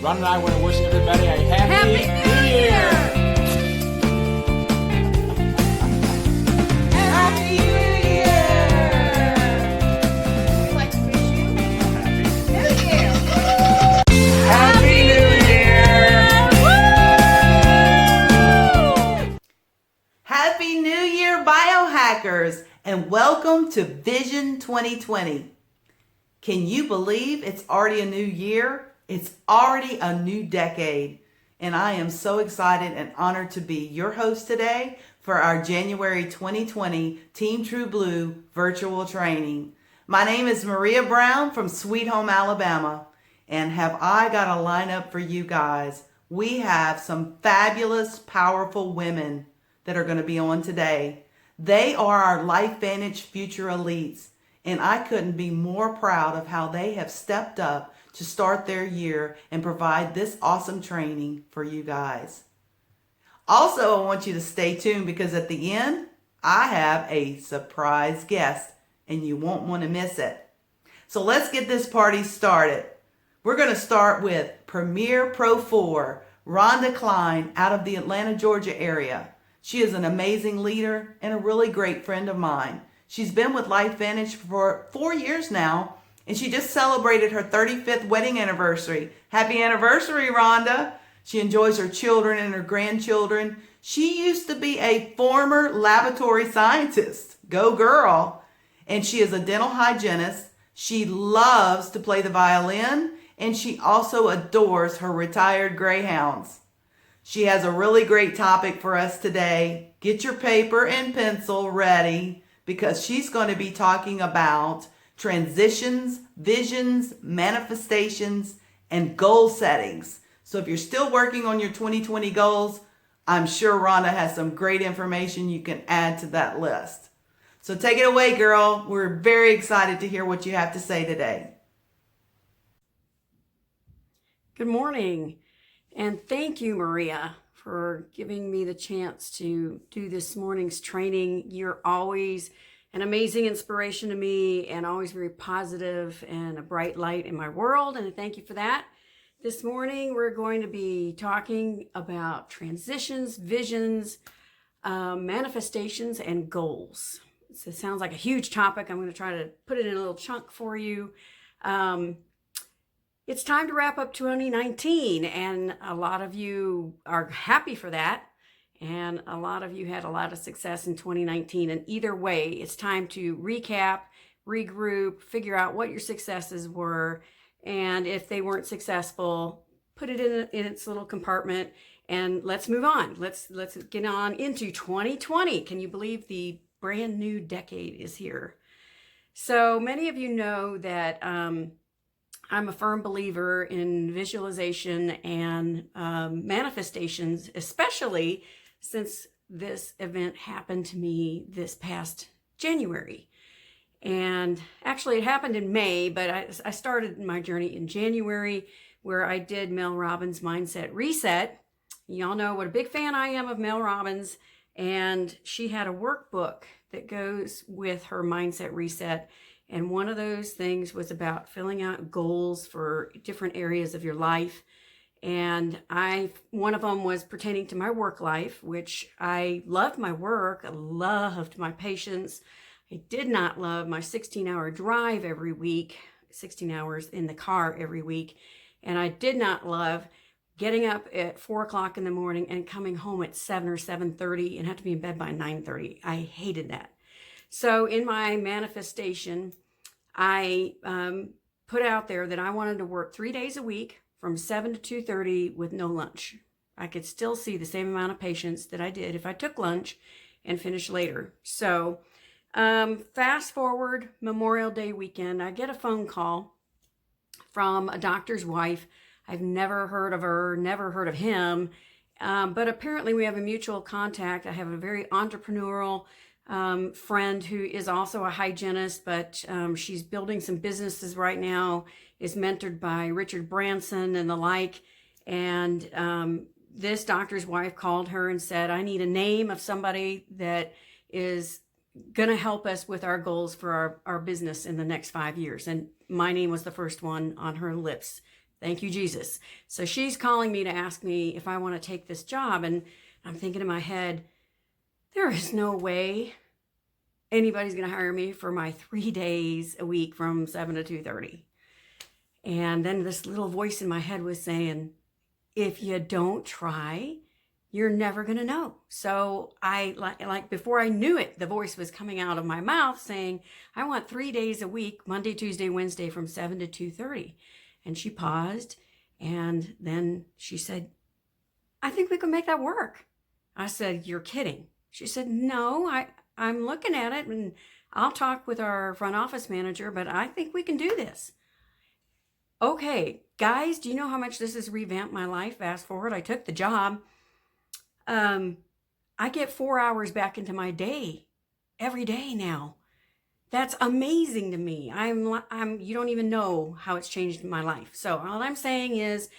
Ron and I want to wish everybody a Happy New Year! Happy New Year! We'd like to wish you New Year! Happy New Year! Woo! Happy New Year, Biohackers, and welcome to Vision 2020. Can you believe it's already a new year? It's already a new decade, and I am so excited and honored to be your host today for our January 2020 Team True Blue virtual training. My name is Maria Brown from Sweet Home, Alabama, and have I got a lineup for you guys. We have some fabulous, powerful women that are going to be on today. They are our LifeVantage future elites, and I couldn't be more proud of how they have stepped up to start their year and provide this awesome training for you guys. Also, I want you to stay tuned because at the end, I have a surprise guest and you won't want to miss it. So let's get this party started. We're going to start with Premier Pro 4, Ronda Cline out of the Atlanta, Georgia area. She is an amazing leader and a really great friend of mine. She's been with LifeVantage for 4 years now, and she just celebrated her 35th wedding anniversary. Happy anniversary, Rhonda. She enjoys her children and her grandchildren. She used to be a former laboratory scientist. Go girl. And she is a dental hygienist. She loves to play the violin, and she also adores her retired greyhounds. She has a really great topic for us today. Get your paper and pencil ready because she's going to be talking about transitions, visions, manifestations, and goal settings. So if you're still working on your 2020 goals, I'm sure Rhonda has some great information you can add to that list. So take it away, girl. We're very excited to hear what you have to say today. Good morning, and thank you, Maria, for giving me the chance to do this morning's training. You're always an amazing inspiration to me and always very positive and a bright light in my world, and I thank you for that. This morning, we're going to be talking about transitions, visions, manifestations, and goals. So it sounds like a huge topic. I'm going to try to put it in a little chunk for you. It's time to wrap up 2019, and a lot of you are happy for that. And a lot of you had a lot of success in 2019. And either way, it's time to recap, regroup, figure out what your successes were. And if they weren't successful, put it in its little compartment and let's move on. Let's get on into 2020. Can you believe the brand new decade is here? So many of you know that I'm a firm believer in visualization and manifestations, especially since this event happened to me this past January. And actually it happened in May, but I started my journey in January where I did Mel Robbins' Mindset Reset. Y'all know what a big fan I am of Mel Robbins, and she had a workbook that goes with her Mindset Reset. And one of those things was about filling out goals for different areas of your life. And one of them was pertaining to my work life, which I loved my work. I loved my patients. I did not love my 16-hour drive every week, 16 hours in the car every week. And I did not love getting up at 4 o'clock in the morning and coming home at 7 or 7:30 and have to be in bed by 9:30. I hated that. So in my manifestation, I put out there that I wanted to work 3 days a week from 7 to 2:30 with no lunch. I could still see the same amount of patients that I did if I took lunch and finished later. So fast forward Memorial Day weekend, I get a phone call from a doctor's wife. I've never heard of her, never heard of him, but apparently we have a mutual contact. I have a very entrepreneurial friend who is also a hygienist, but she's building some businesses right now, is mentored by Richard Branson and the like. And this doctor's wife called her and said, I need a name of somebody that is going to help us with our goals for our business in the next 5 years. And my name was the first one on her lips Thank you, Jesus. So she's calling me to ask me if I want to take this job. And I'm thinking in my head, there is no way anybody's going to hire me for my 3 days a week from 7 to 2:30. And then this little voice in my head was saying, if you don't try, you're never going to know. So I like before I knew it, the voice was coming out of my mouth saying, I want 3 days a week, Monday, Tuesday, Wednesday from 7 to 2:30. And she paused and then she said, I think we can make that work. I said, you're kidding. She said, no, I'm looking at it and I'll talk with our front office manager, but I think we can do this. Okay, guys, do you know how much this has revamped my life? Fast forward, I took the job. I get 4 hours back into my day every day now. That's amazing to me. You don't even know how it's changed my life. So all I'm saying is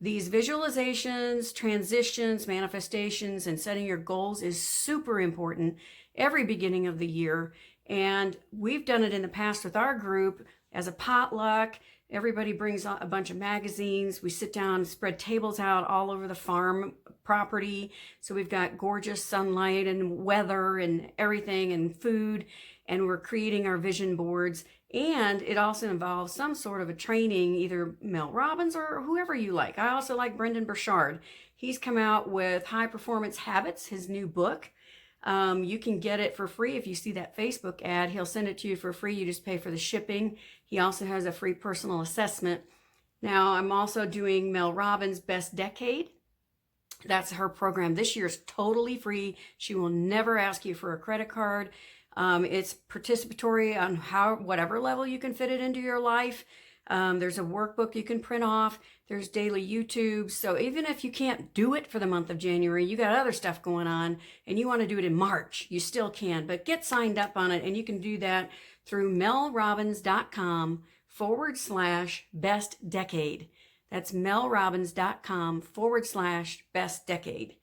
these visualizations, transitions, manifestations, and setting your goals is super important every beginning of the year. And we've done it in the past with our group as a potluck. Everybody brings a bunch of magazines. We sit down and spread tables out all over the farm property. So we've got gorgeous sunlight and weather and everything and food. And we're creating our vision boards. And it also involves some sort of a training, either Mel Robbins or whoever you like. I also like Brendon Burchard. He's come out with High Performance Habits, his new book. You can get it for free if you see that Facebook ad. He'll send it to you for free. You just pay for the shipping. He also has a free personal assessment. Now, I'm also doing Mel Robbins' Best Decade. That's her program. This year is totally free. She will never ask you for a credit card. It's participatory on whatever level you can fit it into your life. There's a workbook you can print off. There's daily YouTube. So even if you can't do it for the month of January, you got other stuff going on and you want to do it in March, you still can. But get signed up on it, and you can do that through melrobbins.com/best decade. That's melrobbins.com/best decade.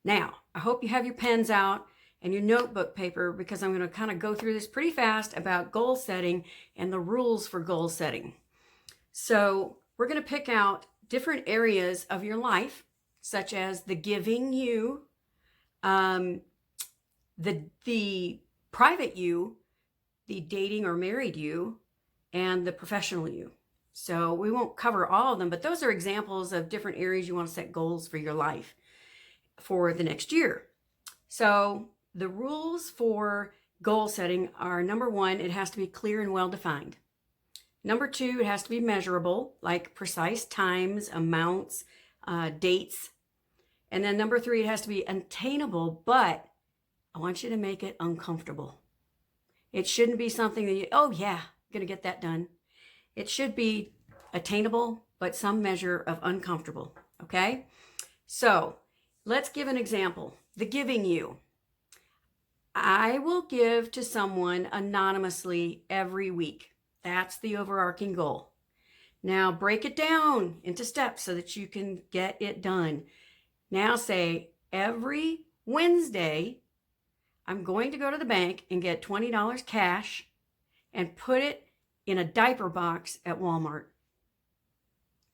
Now, I hope you have your pens out and your notebook paper, because I'm going to kind of go through this pretty fast about goal setting and the rules for goal setting. So we're going to pick out different areas of your life, such as the giving you, the private you, the dating or married you, and the professional you. So we won't cover all of them, but those are examples of different areas you want to set goals for your life for the next year. So the rules for goal setting are: number one, it has to be clear and well defined. Number two, it has to be measurable, like precise times, amounts, dates. And then number three, it has to be attainable, but I want you to make it uncomfortable. It shouldn't be something that you, oh yeah, I'm going to get that done. It should be attainable, but some measure of uncomfortable, okay? So let's give an example. The giving you. I will give to someone anonymously every week. That's the overarching goal. Now break it down into steps so that you can get it done. Now say, every Wednesday, I'm going to go to the bank and get $20 cash and put it in a diaper box at Walmart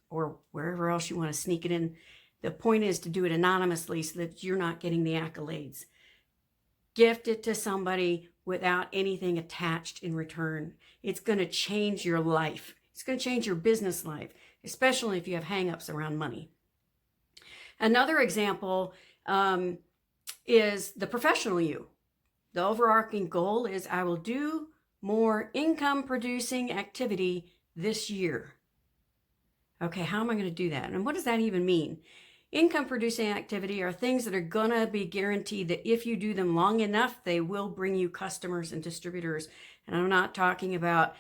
or wherever else you want to sneak it in. The point is to do it anonymously so that you're not getting the accolades. Gift it to somebody without anything attached in return. It's going to change your life. It's going to change your business life, especially if you have hang-ups around money. Another example is the professional you. The overarching goal is I will do more income-producing activity this year. Okay, how am I going to do that? And what does that even mean? Income-producing activity are things that are going to be guaranteed that if you do them long enough, they will bring you customers and distributors. And I'm not talking about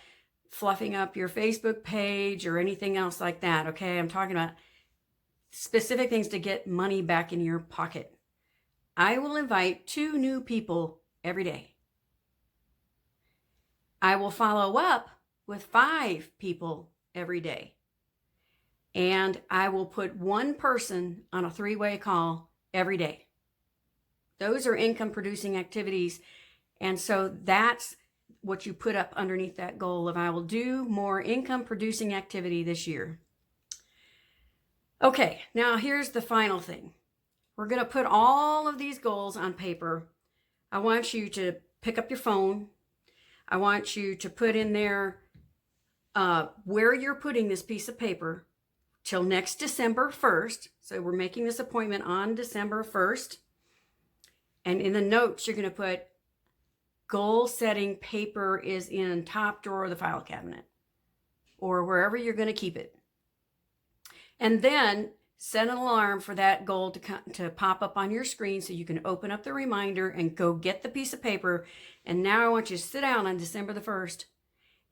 fluffing up your Facebook page or anything else like that, okay? I'm talking about specific things to get money back in your pocket. I will invite 2 new people every day. I will follow up with 5 people every day. And I will put 1 person on a 3-way call every day. Those are income producing activities. And so that's what you put up underneath that goal of I will do more income producing activity this year. Okay, now here's the final thing. We're going to put all of these goals on paper. I want you to pick up your phone. I want you to put in there where you're putting this piece of paper till next December 1st. So we're making this appointment on December 1st. And in the notes, you're going to put goal setting paper is in top drawer of the file cabinet or wherever you're going to keep it. And then set an alarm for that goal to pop up on your screen so you can open up the reminder and go get the piece of paper. And now I want you to sit down on December the 1st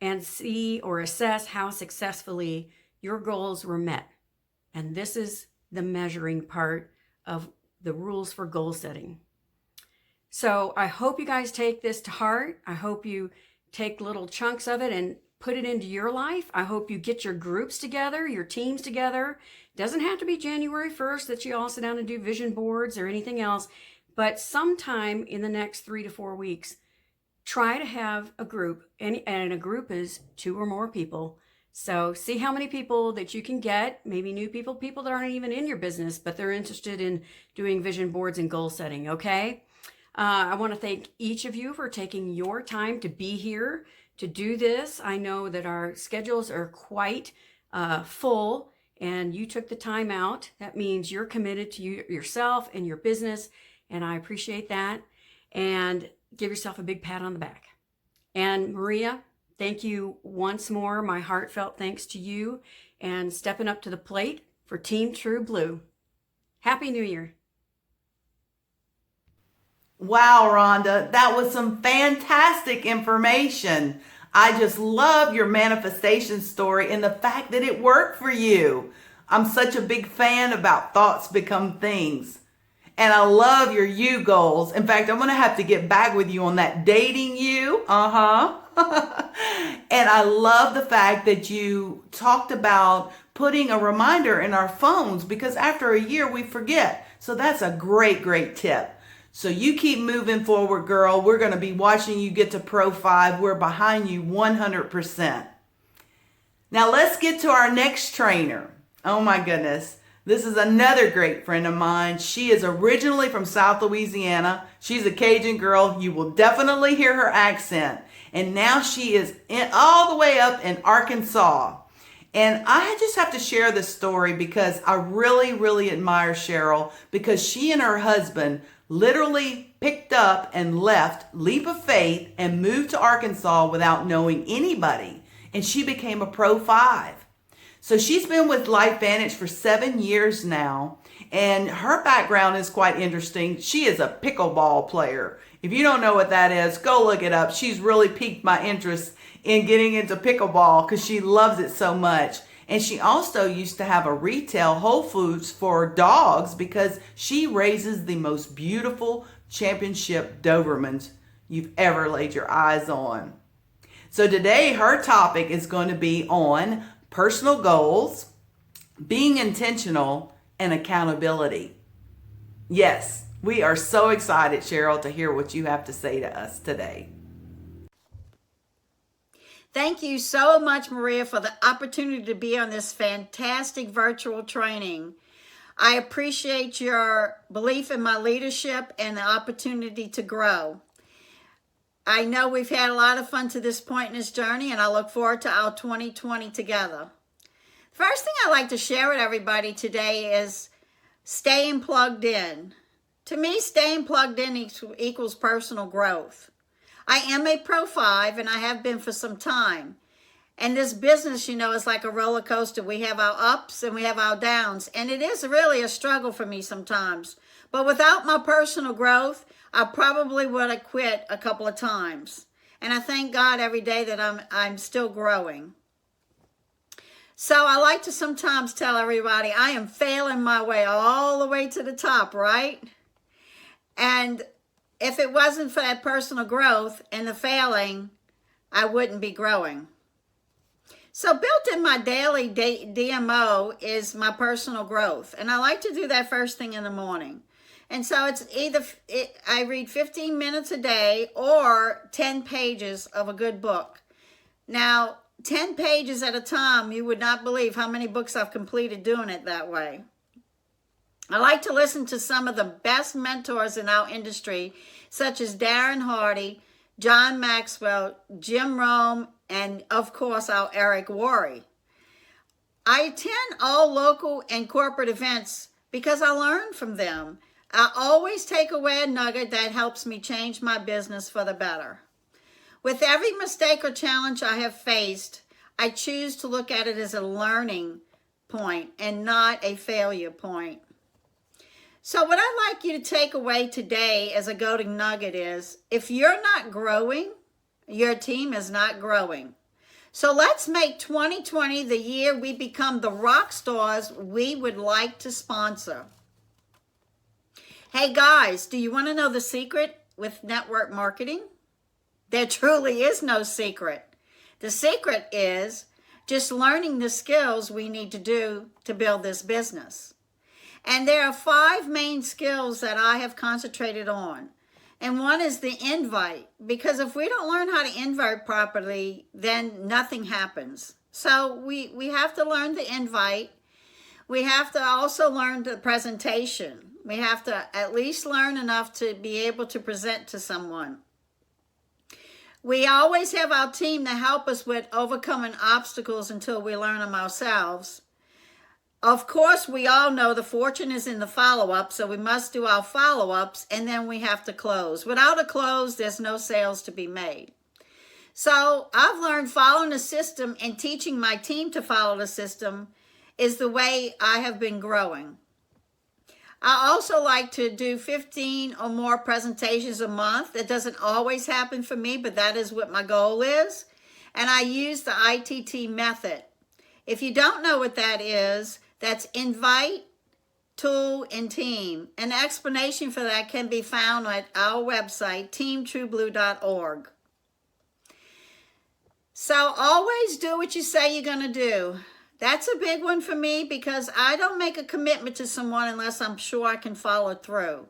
and see or assess how successfully your goals were met. And this is the measuring part of the rules for goal setting. So I hope you guys take this to heart. I hope you take little chunks of it and put it into your life. I hope you get your groups together, your teams together. Doesn't have to be January 1st that you all sit down and do vision boards or anything else, but sometime in the next 3 to 4 weeks, try to have a group, and a group is 2 or more people. So see how many people that you can get, maybe new people that aren't even in your business, but they're interested in doing vision boards and goal setting, okay? I want to thank each of you for taking your time to be here to do this. I know that our schedules are quite full, and you took the time out. That means you're committed to yourself and your business, and I appreciate that. And give yourself a big pat on the back. And Maria, thank you once more. My heartfelt thanks to you and stepping up to the plate for Team True Blue. Happy New Year. Wow, Rhonda, that was some fantastic information. I just love your manifestation story and the fact that it worked for you. I'm such a big fan about thoughts become things. And I love your you goals. In fact, I'm going to have to get back with you on that dating you. And I love the fact that you talked about putting a reminder in our phones because after a year we forget. So that's a great, great tip. So you keep moving forward, girl. We're going to be watching you get to Pro 5. We're behind you 100%. Now let's get to our next trainer. Oh my goodness. This is another great friend of mine. She is originally from South Louisiana. She's a Cajun girl. You will definitely hear her accent. And now she is all the way up in Arkansas. And I just have to share this story because I really, really admire Cheryl because she and her husband literally picked up and left Leap of Faith and moved to Arkansas without knowing anybody. And she became a Pro 5. So she's been with Lifevantage for 7 years now. And her background is quite interesting. She is a pickleball player. If you don't know what that is, go look it up. She's really piqued my interest in getting into pickleball because she loves it so much. And she also used to have a retail Whole Foods for dogs because she raises the most beautiful championship Dobermans you've ever laid your eyes on. So today her topic is going to be on personal goals, being intentional, and accountability. Yes, we are so excited, Cheryl, to hear what you have to say to us today. Thank you so much, Maria, for the opportunity to be on this fantastic virtual training. I appreciate your belief in my leadership and the opportunity to grow. I know we've had a lot of fun to this point in this journey, and I look forward to our 2020 together. First thing I'd like to share with everybody today is staying plugged in. To me, staying plugged in equals personal growth. I am a Pro 5, and I have been for some time. And this business, is like a roller coaster. We have our ups and we have our downs. And it is really a struggle for me sometimes. But without my personal growth, I probably would have quit a couple of times. And I thank God every day that I'm still growing. So I like to sometimes tell everybody I am failing my way all the way to the top, right? And if it wasn't for that personal growth and the failing, I wouldn't be growing. So built in my daily DMO is my personal growth. And I like to do that first thing in the morning. And so it's I read 15 minutes a day or 10 pages of a good book. Now, 10 pages at a time, you would not believe how many books I've completed doing it that way. I like to listen to some of the best mentors in our industry, such as Darren Hardy, John Maxwell, Jim Rome, and of course our Eric Worre. I attend all local and corporate events because I learn from them. I always take away a nugget that helps me change my business for the better. With every mistake or challenge I have faced, I choose to look at it as a learning point and not a failure point. So what I'd like you to take away today as a golden nugget is, if you're not growing, your team is not growing. So let's make 2020 the year we become the rock stars we would like to sponsor. Hey guys, do you want to know the secret with network marketing? There truly is no secret. The secret is just learning the skills we need to do to build this business. And there are 5 main skills that I have concentrated on. And one is the invite, because if we don't learn how to invite properly, then nothing happens. So we have to learn the invite. We have to also learn the presentation. We have to at least learn enough to be able to present to someone. We always have our team to help us with overcoming obstacles until we learn them ourselves. Of course, we all know the fortune is in the follow-up, so we must do our follow-ups, and then we have to close. Without a close, there's no sales to be made. So I've learned following the system and teaching my team to follow the system is the way I have been growing. I also like to do 15 or more presentations a month. That doesn't always happen for me, but that is what my goal is. And I use the ITT method. If you don't know what that is, that's invite, tool, and team. An explanation for that can be found at our website, teamtrueblue.org. So always do what you say you're going to do. That's a big one for me because I don't make a commitment to someone unless I'm sure I can follow through.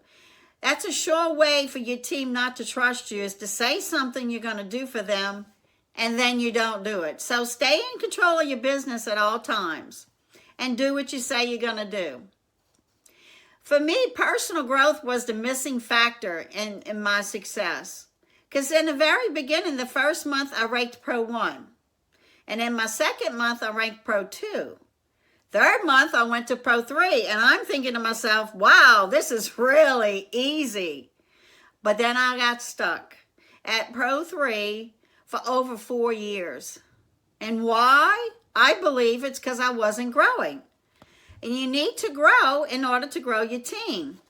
That's a sure way for your team not to trust you, is to say something you're going to do for them and then you don't do it. So stay in control of your business at all times and do what you say you're going to do. For me, personal growth was the missing factor in my success. Because in the very beginning, the first month I ranked Pro 1. And in my second month, I ranked Pro 2. Third month, I went to Pro 3. And I'm thinking to myself, wow, this is really easy. But then I got stuck at Pro 3 for over 4 years. And why? I believe it's because I wasn't growing. And you need to grow in order to grow your team.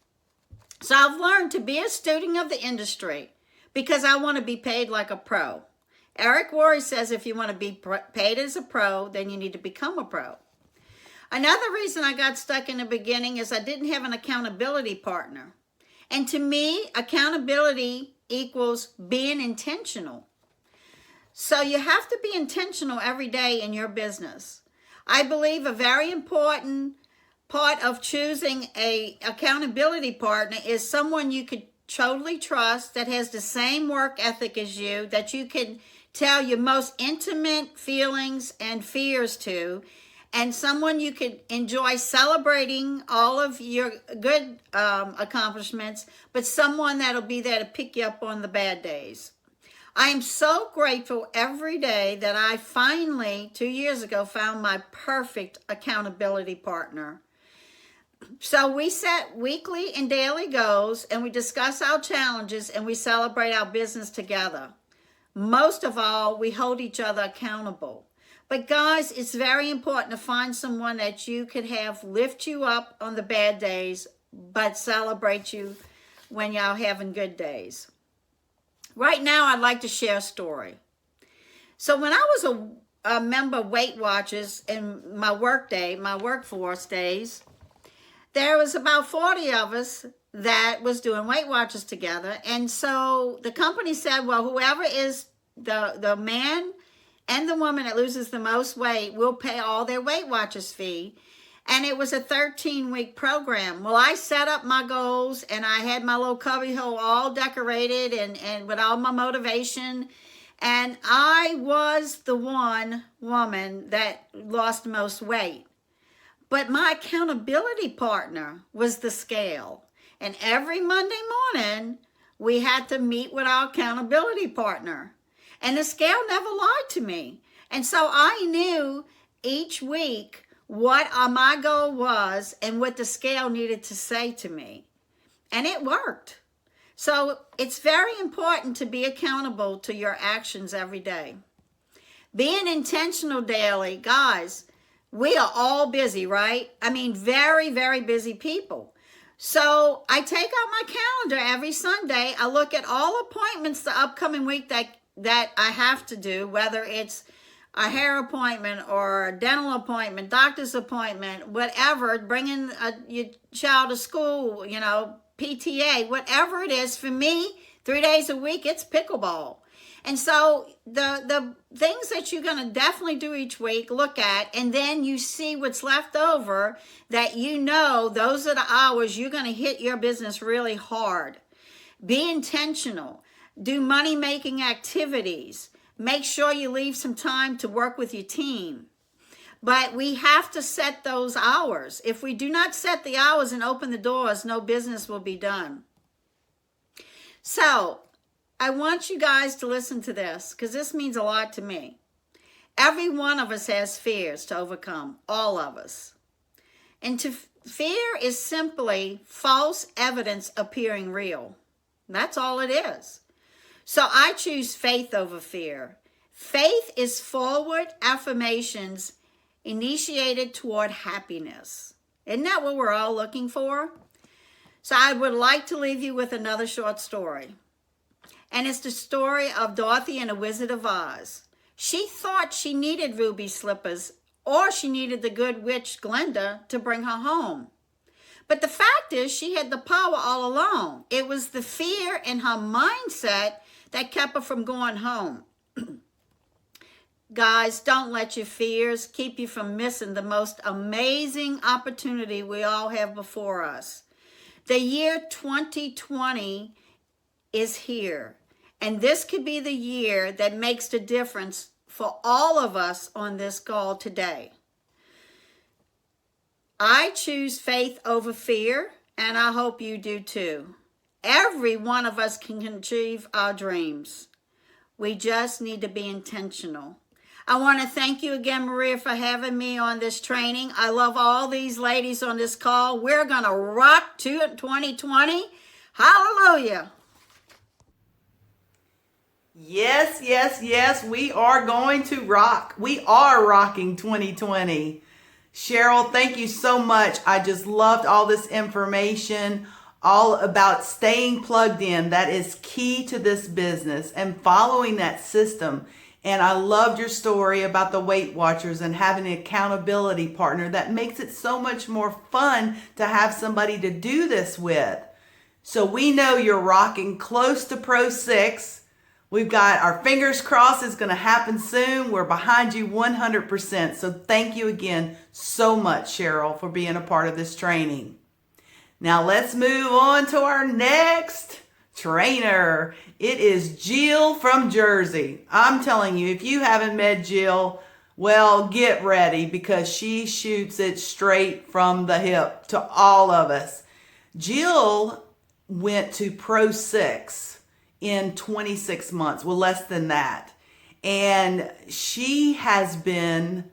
So I've learned to be a student of the industry because I want to be paid like a pro. Eric Worre says if you want to be paid as a pro, then you need to become a pro. Another reason I got stuck in the beginning is I didn't have an accountability partner. And to me, accountability equals being intentional. So you have to be intentional every day in your business. I believe a very important part of choosing an accountability partner is someone you could totally trust, that has the same work ethic as you, that you can tell your most intimate feelings and fears to, and someone you could enjoy celebrating all of your good accomplishments, but someone that'll be there to pick you up on the bad days. I am so grateful every day that I finally, 2 years ago, found my perfect accountability partner. So we set weekly and daily goals, and we discuss our challenges, and we celebrate our business together. Most of all, we hold each other accountable. But guys, it's very important to find someone that you could have lift you up on the bad days, but celebrate you when y'all having good days. Right now, I'd like to share a story. So when I was a member of Weight Watchers in my workforce days, there was about 40 of us that was doing Weight Watchers together. And so the company said, well, whoever is the man and the woman that loses the most weight will pay all their Weight Watchers fee. And it was a 13-week program. Well, I set up my goals, and I had my little cubbyhole all decorated and with all my motivation. And I was the one woman that lost most weight. But my accountability partner was the scale. And every Monday morning, we had to meet with our accountability partner. And the scale never lied to me. And so I knew each week what my goal was and what the scale needed to say to me. And it worked. So it's very important to be accountable to your actions every day. Being intentional daily, guys, we are all busy, right? I mean, very, very busy people. So I take out my calendar every Sunday. I look at all appointments the upcoming week that I have to do, whether it's a hair appointment or a dental appointment, doctor's appointment, whatever, bringing your child to school, PTA, whatever it is. For me, 3 days a week, it's pickleball. And so the things that you're going to definitely do each week, look at, and then you see what's left over that those are the hours you're going to hit your business really hard. Be intentional. Do money-making activities. Make sure you leave some time to work with your team. But we have to set those hours. If we do not set the hours and open the doors, no business will be done. So I want you guys to listen to this because this means a lot to me. Every one of us has fears to overcome, all of us. And fear is simply false evidence appearing real. That's all it is. So I choose faith over fear. Faith is forward affirmations initiated toward happiness. Isn't that what we're all looking for? So I would like to leave you with another short story. And it's the story of Dorothy and the Wizard of Oz. She thought she needed ruby slippers or she needed the good witch Glinda to bring her home. But the fact is she had the power all along. It was the fear in her mindset that kept her from going home. Guys, don't let your fears keep you from missing the most amazing opportunity we all have before us. The year 2020 is here, and this could be the year that makes the difference for all of us on this call today. I choose faith over fear, and I hope you do too. Every one of us can achieve our dreams. We just need to be intentional. I want to thank you again, Maria, for having me on this training. I love all these ladies on this call. We're going to rock to 2020. Hallelujah. Yes, yes, yes, we are going to rock. We are rocking 2020. Cheryl, thank you so much. I just loved all this information, all about staying plugged in. That is key to this business and following that system. And I loved your story about the Weight Watchers and having an accountability partner. That makes it so much more fun to have somebody to do this with. So we know you're rocking close to Pro 6. We've got our fingers crossed it's going to happen soon. We're behind you 100%. So thank you again so much, Cheryl, for being a part of this training. Now let's move on to our next trainer. It is Jill from Jersey. I'm telling you, if you haven't met Jill, well, get ready because she shoots it straight from the hip to all of us. Jill went to Pro 6 in 26 months, well, less than that. And she has been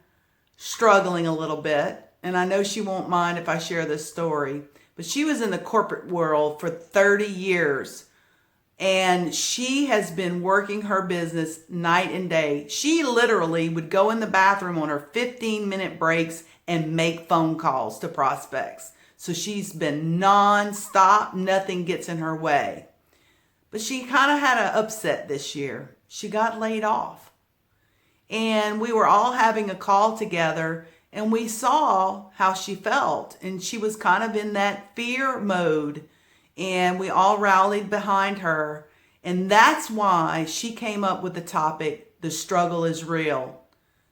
struggling a little bit. And I know she won't mind if I share this story, but she was in the corporate world for 30 years. And she has been working her business night and day. She literally would go in the bathroom on her 15-minute breaks and make phone calls to prospects. So she's been non-stop. Nothing gets in her way. But she kind of had an upset this year. She got laid off. And we were all having a call together and we saw how she felt. And she was kind of in that fear mode. And we all rallied behind her. And that's why she came up with the topic, The Struggle is Real.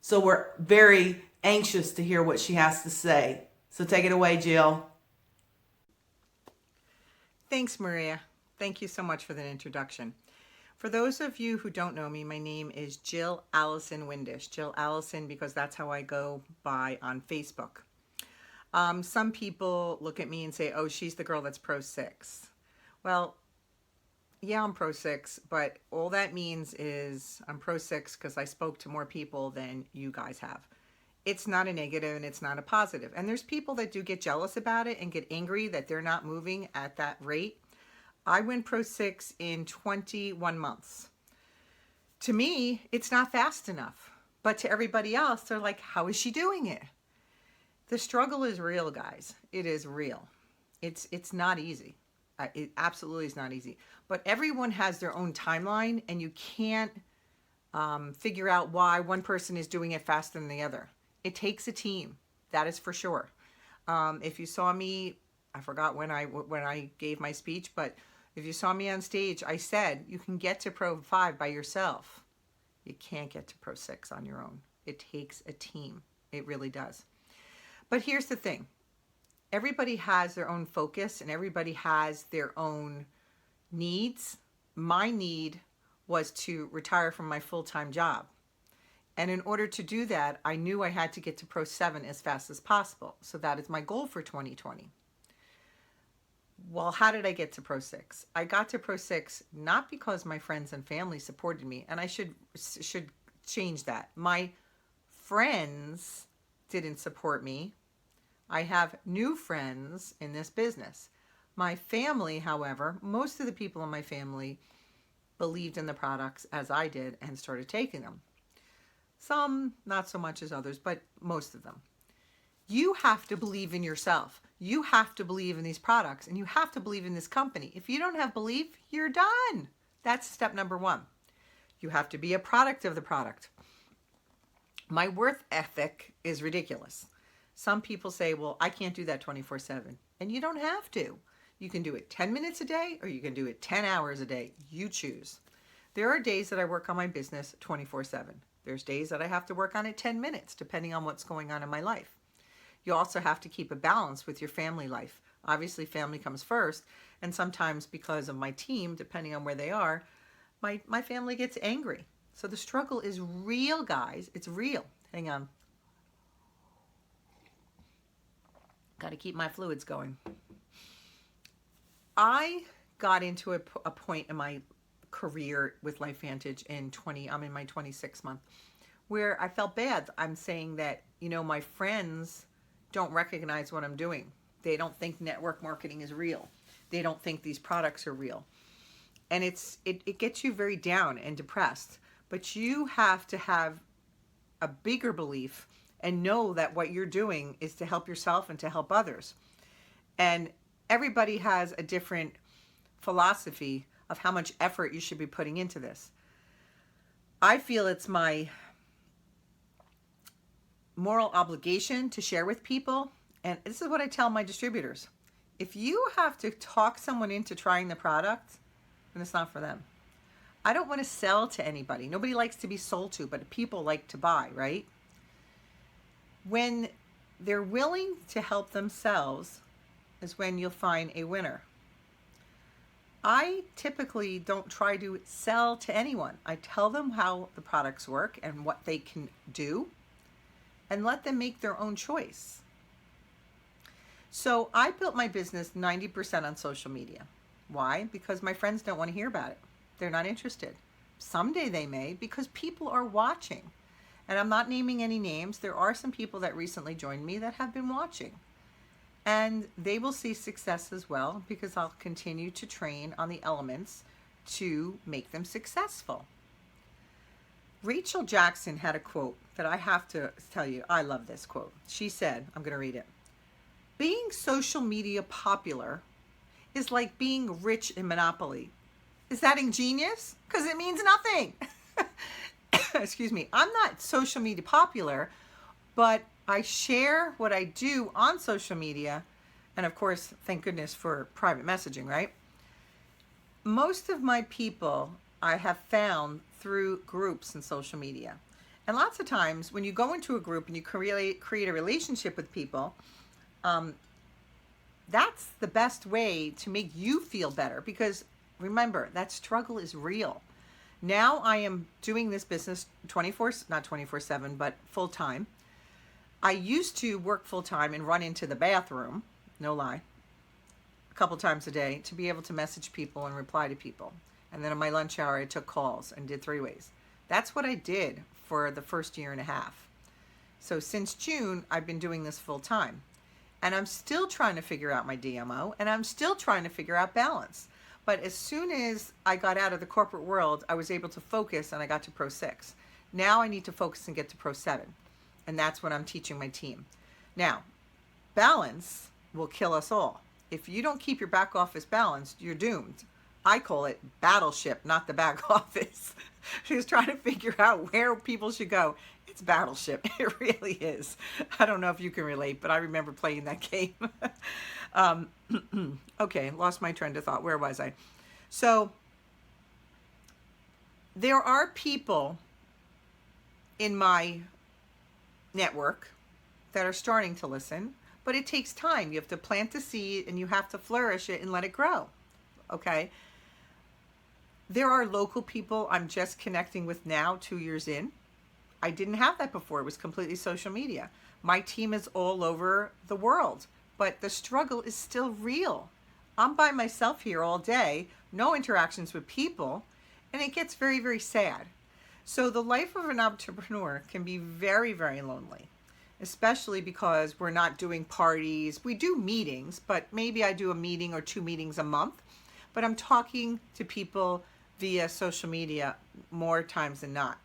So we're very anxious to hear what she has to say. So take it away, Jill. Thanks, Maria. Thank you so much for that introduction. For those of you who don't know me, my name is Jill Allison Windisch. Jill Allison because that's how I go by on Facebook. Some people look at me and say, oh, she's the girl that's Pro 6. Well, yeah, I'm Pro 6, but all that means is I'm Pro 6 because I spoke to more people than you guys have. It's not a negative and it's not a positive. And there's people that do get jealous about it and get angry that they're not moving at that rate. I went Pro 6 in 21 months. To me, it's not fast enough. But to everybody else, they're like, how is she doing it? The struggle is real, guys. It is real. It's not easy. It absolutely is not easy. But everyone has their own timeline, and you can't figure out why one person is doing it faster than the other. It takes a team. That is for sure. If you saw me, I forgot when I gave my speech, but if you saw me on stage, I said you can get to Pro 5 by yourself. You can't get to Pro 6 on your own. It takes a team. It really does. But here's the thing. Everybody has their own focus and everybody has their own needs. My need was to retire from my full-time job. And in order to do that, I knew I had to get to Pro 7 as fast as possible. So that is my goal for 2020. Well, how did I get to Pro 6? I got to Pro 6 not because my friends and family supported me, and I should change that. My friends didn't support me. I have new friends in this business. My family, however, most of the people in my family believed in the products as I did and started taking them. Some not so much as others, but most of them. You have to believe in yourself. You have to believe in these products and you have to believe in this company. If you don't have belief, you're done. That's step number one. You have to be a product of the product. My worth ethic is ridiculous. Some people say, well, I can't do that 24/7. And you don't have to. You can do it 10 minutes a day or you can do it 10 hours a day. You choose. There are days that I work on my business 24/7. There's days that I have to work on it 10 minutes, depending on what's going on in my life. You also have to keep a balance with your family life. Obviously, family comes first. And sometimes because of my team, depending on where they are, my family gets angry. So the struggle is real, guys. It's real. Hang on. Got to keep my fluids going. I got into a point in my career with Lifevantage I'm in my 26th month, where I felt bad. I'm saying that, my friends don't recognize what I'm doing. They don't think network marketing is real. They don't think these products are real. And it gets you very down and depressed. But you have to have a bigger belief and know that what you're doing is to help yourself and to help others. And everybody has a different philosophy of how much effort you should be putting into this. I feel it's my moral obligation to share with people. And this is what I tell my distributors. If you have to talk someone into trying the product, then it's not for them. I don't want to sell to anybody. Nobody likes to be sold to, but people like to buy, right? When they're willing to help themselves is when you'll find a winner. I typically don't try to sell to anyone. I tell them how the products work and what they can do and let them make their own choice. So I built my business 90% on social media. Why? Because my friends don't want to hear about it. They're not interested. Someday they may, because people are watching. And I'm not naming any names. There are some people that recently joined me that have been watching. And they will see success as well because I'll continue to train on the elements to make them successful. Rachel Jackson had a quote that I have to tell you. I love this quote. She said, I'm going to read it. Being social media popular is like being rich in Monopoly. Is that ingenious? Because it means nothing. Excuse me. I'm not social media popular, but I share what I do on social media. And of course, thank goodness for private messaging, right? Most of my people I have found through groups and social media. And lots of times when you go into a group and you create a relationship with people, that's the best way to make you feel better because remember, that struggle is real. Now I am doing this business not 24/7, but full time. I used to work full time and run into the bathroom, no lie, a couple times a day to be able to message people and reply to people. And then on my lunch hour, I took calls and did 3-ways. That's what I did for the first year and a half. So since June, I've been doing this full time. And I'm still trying to figure out my DMO, and I'm still trying to figure out balance. But as soon as I got out of the corporate world, I was able to focus and I got to Pro 6. Now I need to focus and get to Pro 7. And that's what I'm teaching my team. Now, balance will kill us all. If you don't keep your back office balanced, you're doomed. I call it battleship, not the back office. She's trying to figure out where people should go. It's battleship. It really is. I don't know if you can relate, but I remember playing that game. Okay, lost my train of thought. Where was I? So there are people in my network that are starting to listen, but it takes time. You have to plant the seed and you have to flourish it and let it grow. Okay. There are local people I'm just connecting with now, 2 years in. I didn't have that before. It was completely social media. My team is all over the world, but the struggle is still real. I'm by myself here all day, no interactions with people, and it gets very, very sad. So the life of an entrepreneur can be very, very lonely, especially because we're not doing parties. We do meetings, but maybe I do a meeting or 2 meetings a month, but I'm talking to people via social media more times than not.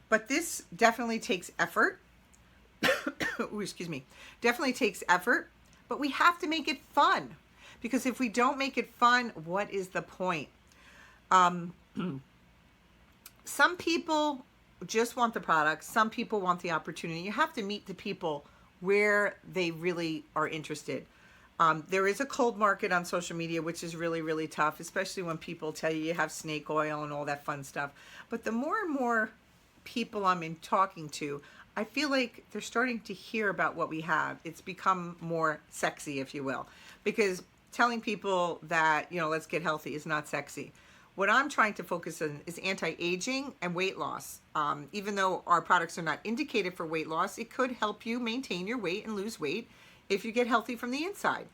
But this definitely takes effort. Ooh, excuse me. Definitely takes effort, but we have to make it fun, because if we don't make it fun, what is the point? Some people just want the product. Some people want the opportunity. You have to meet the people where they really are interested. There is a cold market on social media, which is really, really tough, especially when people tell you you have snake oil and all that fun stuff. But the more and more people I'm in talking to, I feel like they're starting to hear about what we have. It's become more sexy, if you will, because telling people that, let's get healthy is not sexy. What I'm trying to focus on is anti-aging and weight loss. Even though our products are not indicated for weight loss, it could help you maintain your weight and lose weight if you get healthy from the inside.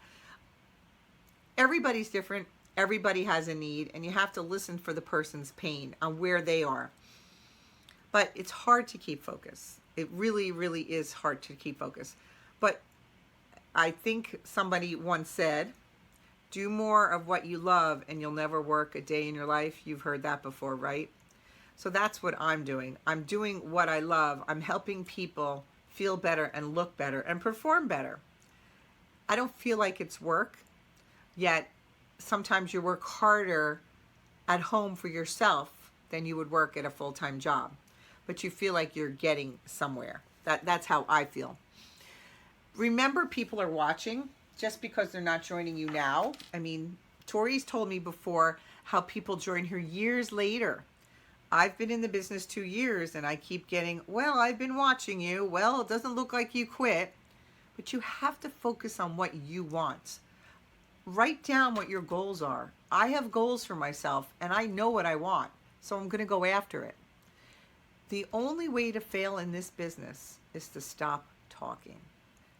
Everybody's different. Everybody has a need, and you have to listen for the person's pain on where they are. But it's hard to keep focus. It really, really is hard to keep focus. But I think somebody once said, do more of what you love and you'll never work a day in your life. You've heard that before, right? So that's what I'm doing. I'm doing what I love. I'm helping people feel better and look better and perform better. I don't feel like it's work, yet sometimes you work harder at home for yourself than you would work at a full-time job. But you feel like you're getting somewhere. That's how I feel. Remember, people are watching just because they're not joining you now. I mean, Tori's told me before how people join her years later. I've been in the business 2 years and I keep getting, well, I've been watching you. Well, it doesn't look like you quit. But you have to focus on what you want. Write down what your goals are. I have goals for myself and I know what I want. So I'm going to go after it. The only way to fail in this business is to stop talking.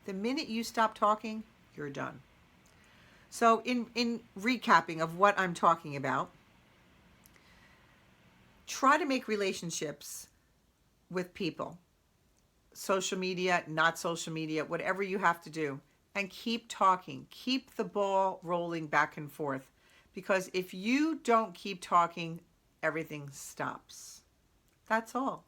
The minute you stop talking, you're done. So in recapping of what I'm talking about, try to make relationships with people. Social media, not social media, whatever you have to do. And keep talking. Keep the ball rolling back and forth. Because if you don't keep talking, everything stops. That's all.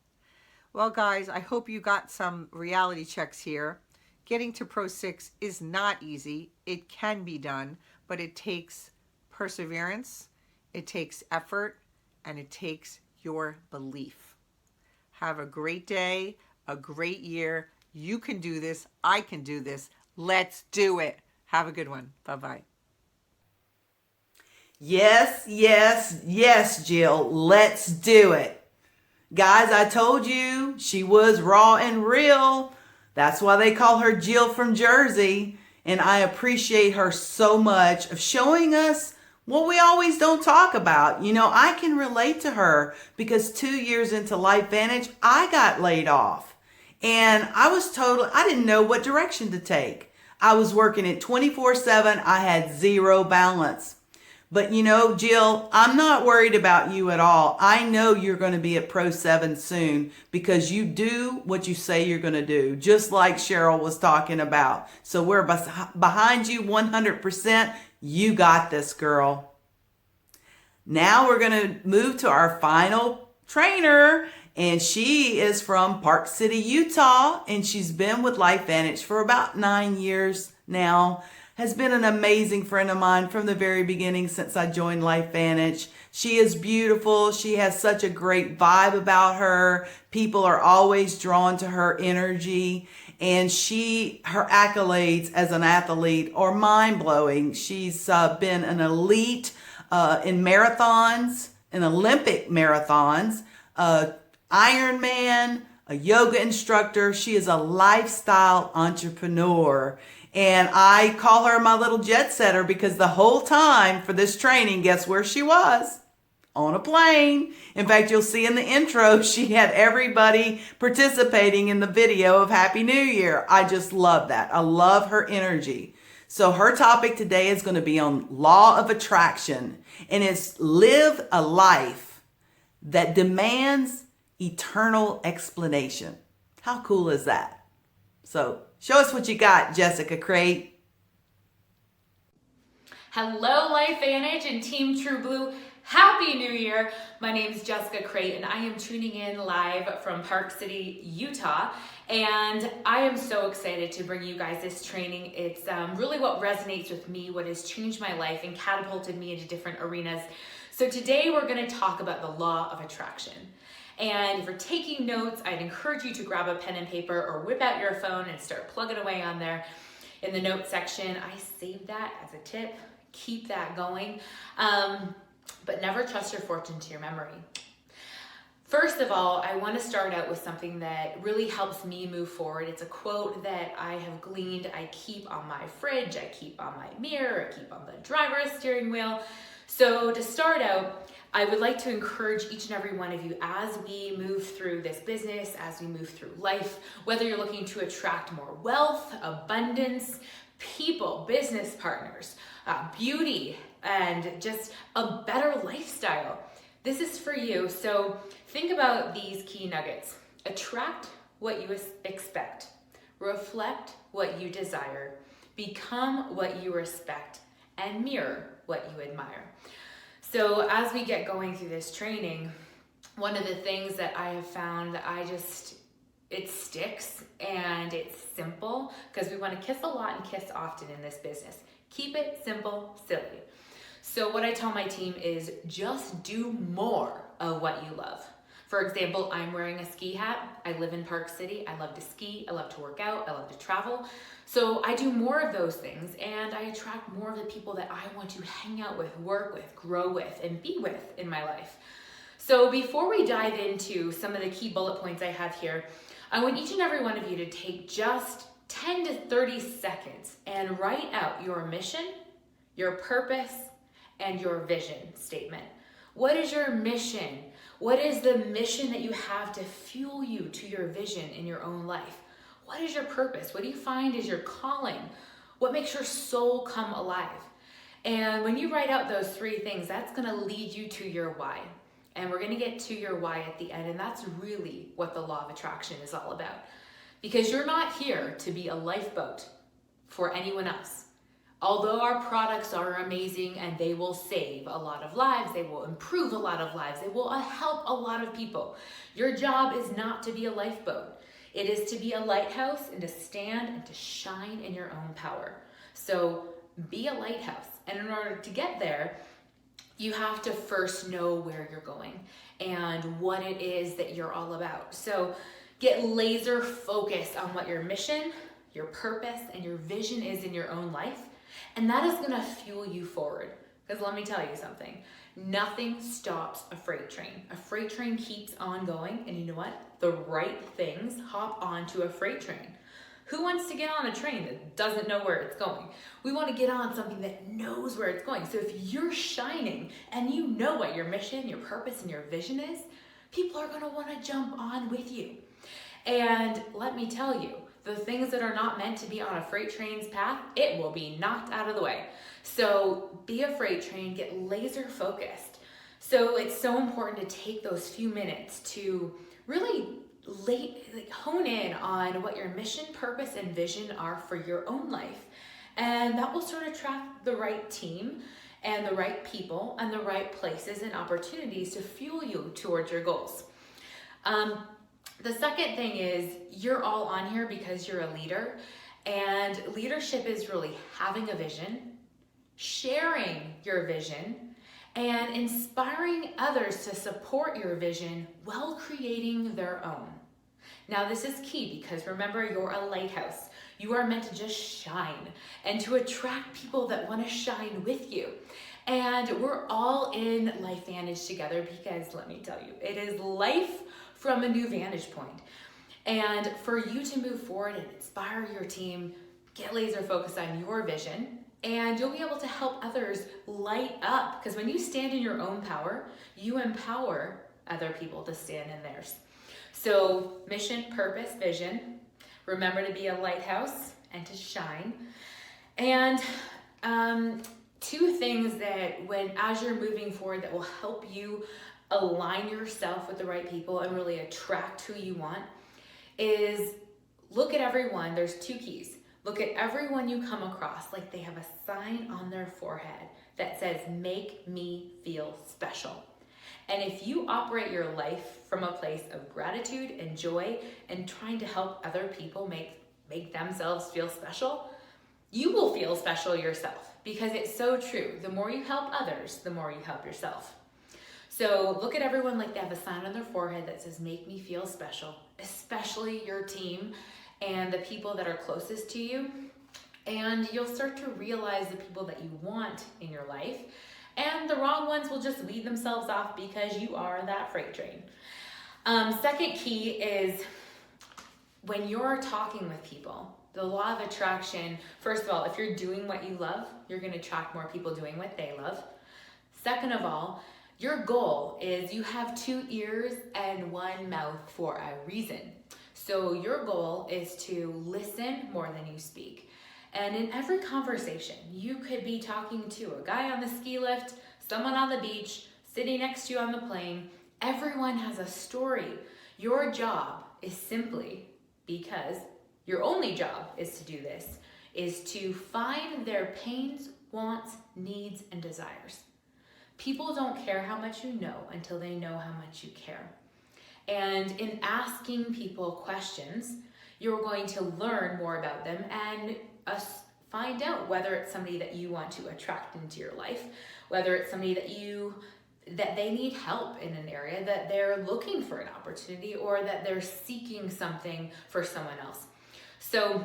Well, guys, I hope you got some reality checks here. Getting to Pro 6 is not easy. It can be done, but it takes perseverance, it takes effort, and it takes your belief. Have a great day, a great year. You can do this. I can do this. Let's do it. Have a good one. Bye-bye. Yes, yes, yes, Jill. Let's do it. Guys, I told you she was raw and real. That's why they call her Jill from Jersey. And I appreciate her so much of showing us what we always don't talk about. You know, I can relate to her because 2 years into LifeVantage, I got laid off. And I didn't know what direction to take. I was working at 24/7. I had zero balance. But you know, Jill, I'm not worried about you at all. I know you're going to be at Pro 7 soon because you do what you say you're going to do, just like Cheryl was talking about. So we're behind you 100%. You got this, girl. Now we're going to move to our final trainer, and she is from Park City, Utah, and she's been with LifeVantage for about 9 years now. Has been an amazing friend of mine from the very beginning since I joined LifeVantage. She is beautiful. She has such a great vibe about her. People are always drawn to her energy, and her accolades as an athlete are mind-blowing. She's been an elite in marathons, in Olympic marathons, Ironman, a yoga instructor. She is a lifestyle entrepreneur. And I call her my little jet setter because the whole time for this training, guess where she was? On a plane. In fact, you'll see in the intro, she had everybody participating in the video of Happy New Year. I just love that. I love her energy. So her topic today is going to be on law of attraction, and it's live a life that demands eternal explanation. How cool is that? So show us what you got, Jessica Crate. Hello, LifeVantage and Team True Blue. Happy New Year. My name is Jessica Crate, and I am tuning in live from Park City, Utah. And I am so excited to bring you guys this training. It's really what resonates with me, what has changed my life and catapulted me into different arenas. So today we're going to talk about the law of attraction. And if you're taking notes, I'd encourage you to grab a pen and paper or whip out your phone and start plugging away on there in the notes section. I saved that as a tip. Keep that going. But never trust your fortune to your memory. First of all, I want to start out with something that really helps me move forward. It's a quote that I have gleaned. I keep on my fridge, I keep on my mirror, I keep on the driver's steering wheel. So to start out, I would like to encourage each and every one of you as we move through this business, as we move through life, whether you're looking to attract more wealth, abundance, people, business partners, beauty, and just a better lifestyle. This is for you. So think about these key nuggets. Attract what you expect. Reflect what you desire. Become what you respect. And mirror what you admire. So as we get going through this training, one of the things that I have found that it sticks and it's simple, because we want to kiss a lot and kiss often in this business. Keep it simple, silly. So what I tell my team is just do more of what you love. For example, I'm wearing a ski hat. I live in Park City. I love to ski. I love to work out. I love to travel. So I do more of those things, and I attract more of the people that I want to hang out with, work with, grow with, and be with in my life. So before we dive into some of the key bullet points I have here, I want each and every one of you to take just 10 to 30 seconds and write out your mission, your purpose, and your vision statement. What is your mission? What is the mission that you have to fuel you to your vision in your own life? What is your purpose? What do you find is your calling? What makes your soul come alive? And when you write out those three things, that's going to lead you to your why. And we're going to get to your why at the end. And that's really what the law of attraction is all about. Because you're not here to be a lifeboat for anyone else. Although our products are amazing and they will save a lot of lives, they will improve a lot of lives, they will help a lot of people. Your job is not to be a lifeboat. It is to be a lighthouse and to stand and to shine in your own power. So be a lighthouse. And in order to get there, you have to first know where you're going and what it is that you're all about. So get laser focused on what your mission, your purpose, and your vision is in your own life. And that is going to fuel you forward. Because let me tell you something. Nothing stops a freight train. A freight train keeps on going. And you know what? The right things hop onto a freight train. Who wants to get on a train that doesn't know where it's going? We want to get on something that knows where it's going. So if you're shining and you know what your mission, your purpose, and your vision is, people are going to want to jump on with you. And let me tell you, the things that are not meant to be on a freight train's path, it will be knocked out of the way. So be a freight train, get laser focused. So it's so important to take those few minutes to really hone in on what your mission, purpose, and vision are for your own life. And that will sort of attract the right team and the right people and the right places and opportunities to fuel you towards your goals. The second thing is you're all on here because you're a leader, and leadership is really having a vision, sharing your vision, and inspiring others to support your vision while creating their own. Now this is key because remember, you're a lighthouse. You are meant to just shine and to attract people that want to shine with you. And we're all in Lifevantage together because let me tell you, it is life from a new vantage point. And for you to move forward and inspire your team, get laser focused on your vision, and you'll be able to help others light up. Because when you stand in your own power, you empower other people to stand in theirs. So mission, purpose, vision. Remember to be a lighthouse and to shine. And two things that as you're moving forward that will help you align yourself with the right people and really attract who you want is look at everyone. There's two keys. Look at everyone you come across like they have a sign on their forehead that says, "Make me feel special." And if you operate your life from a place of gratitude and joy and trying to help other people make themselves feel special, you will feel special yourself, because it's so true. The more you help others, the more you help yourself. So look at everyone like they have a sign on their forehead that says, "Make me feel special," especially your team and the people that are closest to you. And you'll start to realize the people that you want in your life, and the wrong ones will just lead themselves off because you are that freight train. Second key is when you're talking with people, the law of attraction, first of all, if you're doing what you love, you're going to attract more people doing what they love. Second of all, your goal is you have 2 ears and 1 mouth for a reason. So your goal is to listen more than you speak. And in every conversation, you could be talking to a guy on the ski lift, someone on the beach, sitting next to you on the plane. Everyone has a story. Your job is simply, because your only job is to do this, is to find their pains, wants, needs, and desires. People don't care how much you know until they know how much you care. And in asking people questions, you're going to learn more about them and find out whether it's somebody that you want to attract into your life, whether it's somebody that they need help in an area, that they're looking for an opportunity, or that they're seeking something for someone else. So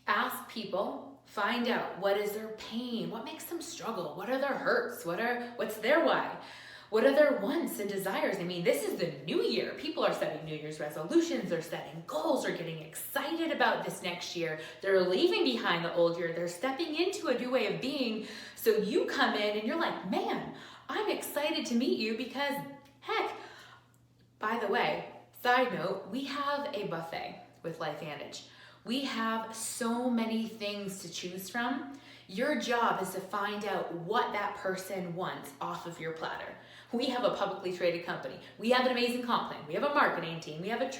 ask people, find out what is their pain, what makes them struggle, what are their hurts, what's their why, what are their wants and desires. I mean, this is the new year. People are setting New Year's resolutions, they're setting goals, they're getting excited about this next year. They're leaving behind the old year, they're stepping into a new way of being. So you come in and you're like, man, I'm excited to meet you because, heck, by the way, side note, we have a buffet with Lifevantage. We have so many things to choose from. Your job is to find out what that person wants off of your platter. We have a publicly traded company. We have an amazing comp plan. We have a marketing team. We have a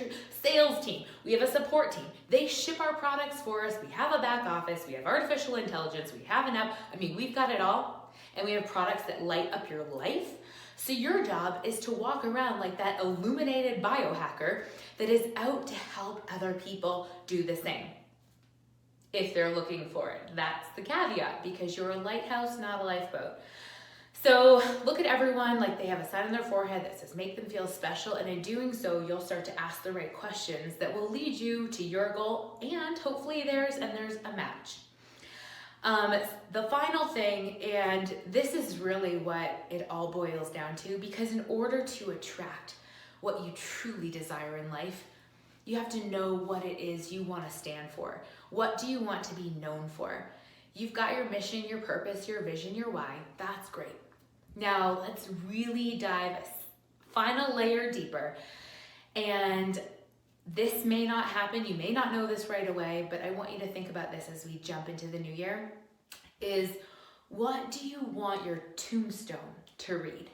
sales team. We have a support team. They ship our products for us. We have a back office. We have artificial intelligence. We have an app. I mean, we've got it all. And we have products that light up your life. So your job is to walk around like that illuminated biohacker that is out to help other people do the same, if they're looking for it. That's the caveat, because you're a lighthouse, not a lifeboat. So look at everyone like they have a sign on their forehead that says make them feel special, and in doing so, you'll start to ask the right questions that will lead you to your goal and hopefully there's a match. The final thing, and this is really what it all boils down to, because in order to attract what you truly desire in life, You have to know what it is you want to stand for. What do you want to be known for? You've got your mission, your purpose, your vision, your why. That's great. Now let's really dive a final layer deeper. And this may not happen, you may not know this right away, but I want you to think about this as we jump into the new year, is what do you want your tombstone to read?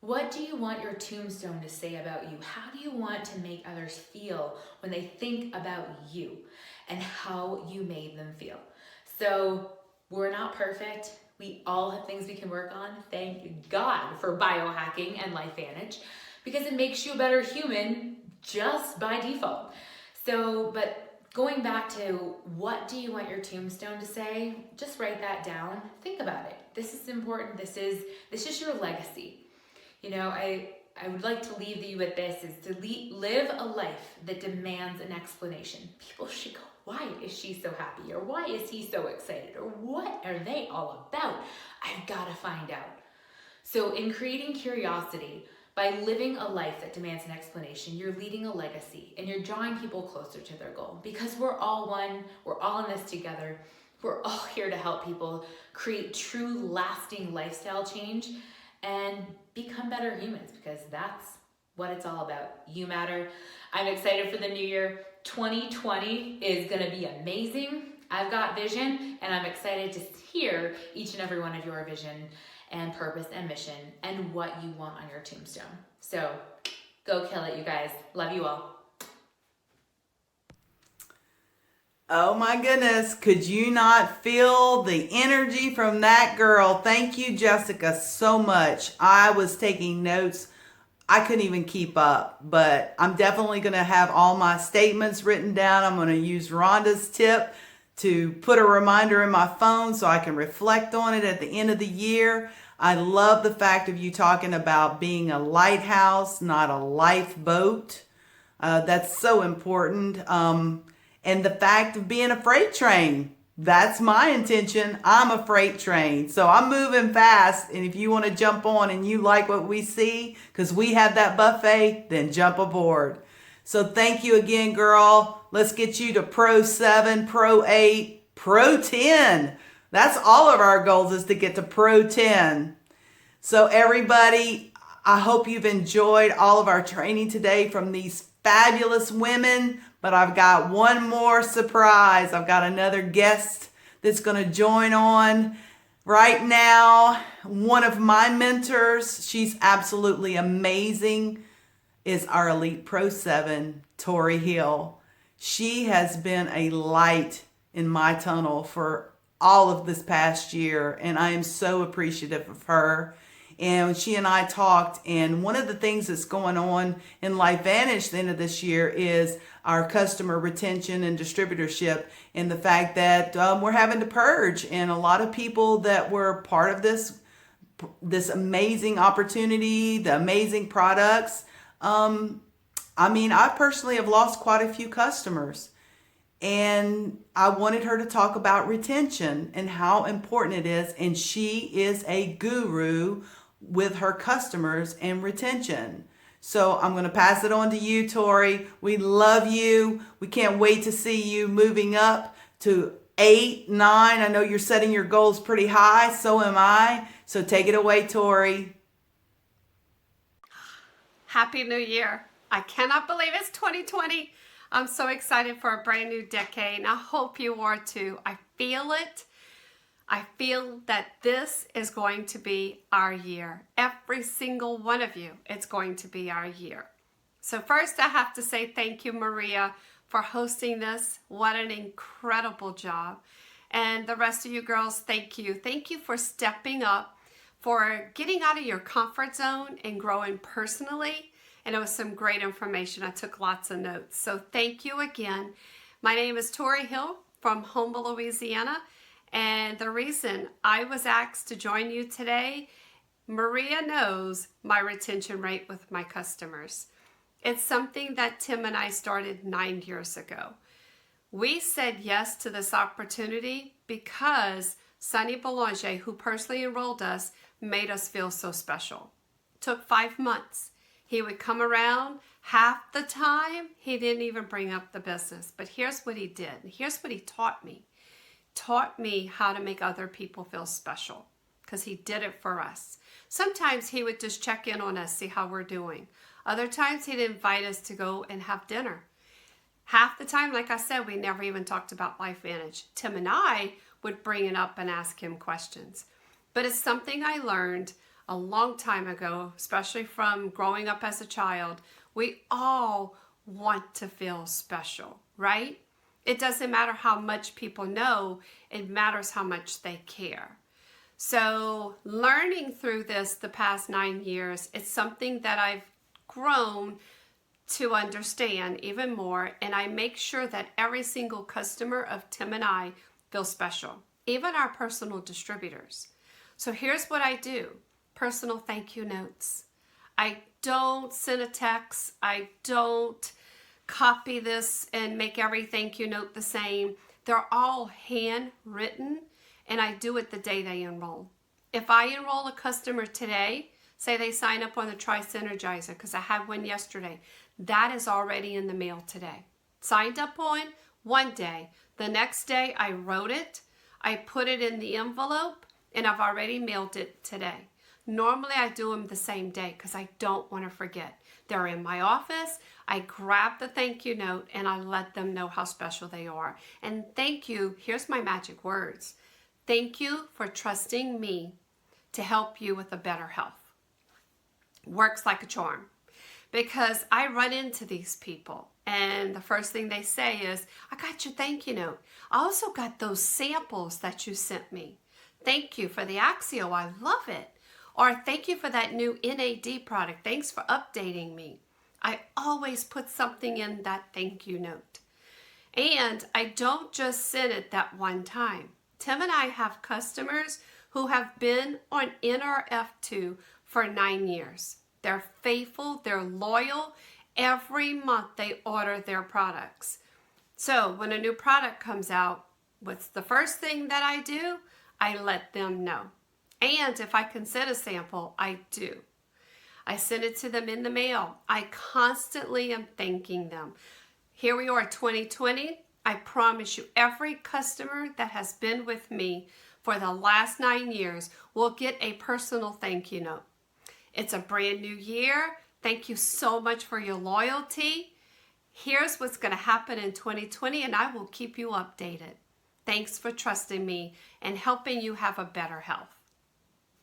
What do you want your tombstone to say about you? How do you want to make others feel when they think about you and how you made them feel? So we're not perfect. We all have things we can work on. Thank God for biohacking and Lifevantage, because it makes you a better human just by default. So, but going back to what do you want your tombstone to say? Just write that down. Think about it. This is important. This is your legacy. You know, I would like to leave you with this, is to live a life that demands an explanation. People should go, why is she so happy? Or why is he so excited? Or what are they all about? I've got to find out. So in creating curiosity, by living a life that demands an explanation, you're leading a legacy and you're drawing people closer to their goal, because we're all one, we're all in this together. We're all here to help people create true lasting lifestyle change and become better humans, because that's what it's all about. You matter. I'm excited for the new year. 2020 is going to be amazing. I've got vision, and I'm excited to hear each and every one of your vision and purpose and mission and what you want on your tombstone. So go kill it, you guys. Love you all. Oh my goodness, could you not feel the energy from that girl? Thank you, Jessica, so much. I was taking notes. I couldn't even keep up, but I'm definitely going to have all my statements written down. I'm going to use Rhonda's tip to put a reminder in my phone so I can reflect on it at the end of the year. I love the fact of you talking about being a lighthouse, not a lifeboat. That's so important. And the fact of being a freight train, that's my intention. I'm a freight train. So I'm moving fast. And if you want to jump on and you like what we see, because we have that buffet, then jump aboard. So thank you again, girl. Let's get you to Pro 7, Pro 8, Pro 10. That's all of our goals, is to get to Pro 10. So everybody, I hope you've enjoyed all of our training today from these fabulous women. But I've got one more surprise. I've got another guest that's going to join on right now. One of my mentors, she's absolutely amazing, is our Elite Pro 7, Tori Hill. She has been a light in my tunnel for all of this past year, and I am so appreciative of her. And she and I talked, and one of the things that's going on in Lifevantage at the end of this year is our customer retention and distributorship, and the fact that we're having to purge, and a lot of people that were part of this amazing opportunity, the amazing products. I personally have lost quite a few customers, and I wanted her to talk about retention and how important it is. And she is a guru with her customers and retention. So I'm going to pass it on to you, Tori. We love you. We can't wait to see you moving up to 8, 9. I know you're setting your goals pretty high. So am I. So take it away, Tori. Happy New Year. I cannot believe it's 2020. I'm so excited for a brand new decade, and I hope you are too. I feel it. I feel that this is going to be our year. Every single one of you, it's going to be our year. So first I have to say thank you, Maria, for hosting this. What an incredible job. And the rest of you girls, thank you. Thank you for stepping up, for getting out of your comfort zone and growing personally. And it was some great information. I took lots of notes. So thank you again. My name is Tori Hill from Houma, Louisiana. And the reason I was asked to join you today, Maria knows my retention rate with my customers. It's something that Tim and I started 9 years ago. We said yes to this opportunity because Sonny Boulanger, who personally enrolled us, made us feel so special. It took 5 months. He would come around. Half the time, he didn't even bring up the business. But here's what he did. Here's what he taught me. Taught me how to make other people feel special, because he did it for us. Sometimes he would just check in on us, see how we're doing. Other times he'd invite us to go and have dinner. Half the time, like I said, we never even talked about Lifevantage. Tim and I would bring it up and ask him questions. But it's something I learned a long time ago, especially from growing up as a child. We all want to feel special, right? It doesn't matter how much people know, it matters how much they care. So learning through this the past 9 years, it's something that I've grown to understand even more, and I make sure that every single customer of Tim and I feels special, even our personal distributors. So here's what I do. Personal thank you notes. I don't send a text. I don't copy this and make every thank you note the same. They're all handwritten, and I do it the day they enroll. If I enroll a customer today, say they sign up on the Tri-Synergizer, because I had one yesterday, that is already in the mail today. Signed up on one day. The next day I wrote it, I put it in the envelope, and I've already mailed it today. Normally I do them the same day because I don't want to forget. They're in my office, I grab the thank you note, and I let them know how special they are. And thank you, here's my magic words. Thank you for trusting me to help you with a better health. Works like a charm. Because I run into these people and the first thing they say is, I got your thank you note. I also got those samples that you sent me. Thank you for the Axio, I love it. Or thank you for that new NAD product. Thanks for updating me. I always put something in that thank you note. And I don't just send it that one time. Tim and I have customers who have been on NRF2 for 9 years. They're faithful, they're loyal. Every month they order their products. So when a new product comes out, what's the first thing that I do? I let them know. And if I can send a sample, I do. I send it to them in the mail. I constantly am thanking them. Here we are, 2020. I promise you, every customer that has been with me for the last 9 years will get a personal thank you note. It's a brand new year. Thank you so much for your loyalty. Here's what's going to happen in 2020, and I will keep you updated. Thanks for trusting me and helping you have a better health.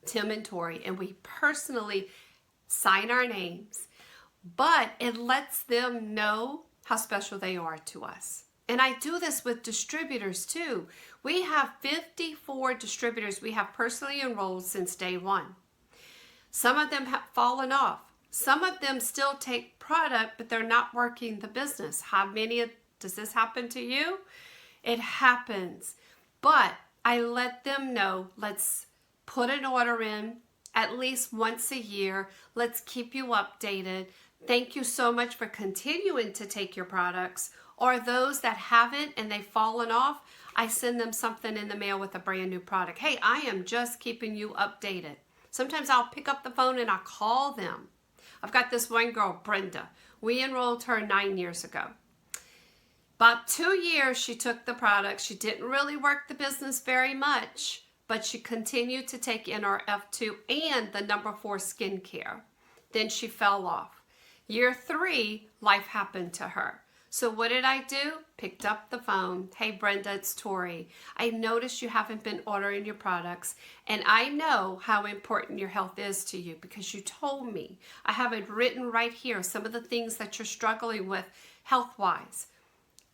Tim and Tori, and we personally sign our names, but it lets them know how special they are to us. And I do this with distributors too. We have 54 distributors we have personally enrolled since day one. Some of them have fallen off. Some of them still take product, but they're not working the business. How many does this happen to you? It happens. But I let them know, let's put an order in at least once a year. Let's keep you updated. Thank you so much for continuing to take your products. Or those that haven't and they've fallen off, I send them something in the mail with a brand new product. Hey, I am just keeping you updated. Sometimes I'll pick up the phone and I'll call them. I've got this one girl, Brenda. We enrolled her 9 years ago. About 2 years she took the product. She didn't really work the business very much, but she continued to take NRF2 and the number 4 skincare. Then she fell off. Year 3, life happened to her. So what did I do? Picked up the phone. Hey Brenda, it's Tori. I noticed you haven't been ordering your products, and I know how important your health is to you because you told me. I have it written right here, some of the things that you're struggling with health-wise.